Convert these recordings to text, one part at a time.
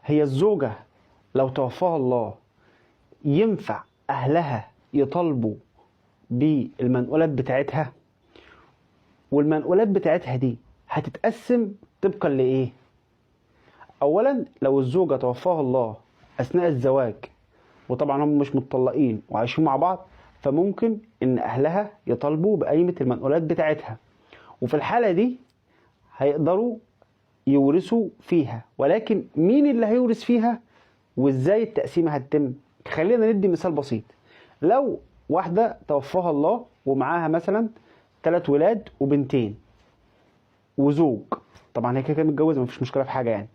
هي الزوجة لو توفاها الله ينفع أهلها يطالبوا بالمنقولات بتاعتها؟ والمنقولات بتاعتها دي هتتقسم طبقا لإيه؟ أولا لو الزوجة توفاها الله أثناء الزواج، وطبعا هم مش متطلقين وعايشين مع بعض، فممكن إن أهلها يطالبوا بقيمة المنقولات بتاعتها، وفي الحالة دي هيقدروا يورثوا فيها. ولكن مين اللي هيورث فيها وإزاي التقسيمة هتتم؟ خلينا ندي مثال بسيط. لو واحدة توفاها الله ومعاها مثلا 3 ولاد وبنتين وزوج، طبعا هي كده متجوزة مفيش مشكلة في حاجة يعني،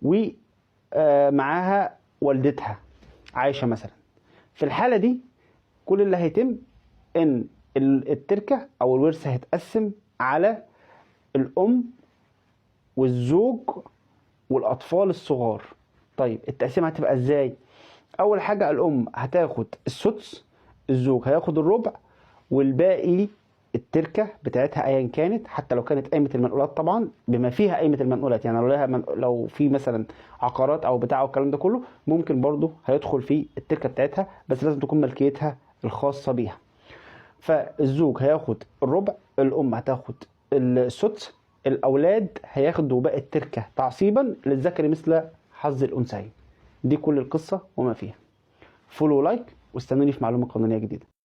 ومعاها والدتها عايشة مثلا، في الحالة دي كل اللي هيتم ان التركة او الورث هيتقسم على الام والزوج والاطفال الصغار. طيب التقسيم هتبقى ازاي؟ اول حاجة الام هتاخد السدس، الزوج هياخد الربع، والباقي التركه بتاعتها ايا كانت، حتى لو كانت قايمه المنقولات طبعا بما فيها قايمه المنقولات، يعني لو في مثلا عقارات او بتاع والكلام ده كله ممكن برضه هيدخل في التركه بتاعتها، بس لازم تكون ملكيتها الخاصه بيها. فالزوج هياخد الربع، الام هتاخد السدس، الاولاد هياخدوا باقي التركه تعصيبا للذكر مثل حظ الانثيين. دي كل القصه وما فيها. فولو لايك واستنوني في معلومه قانونيه جديده.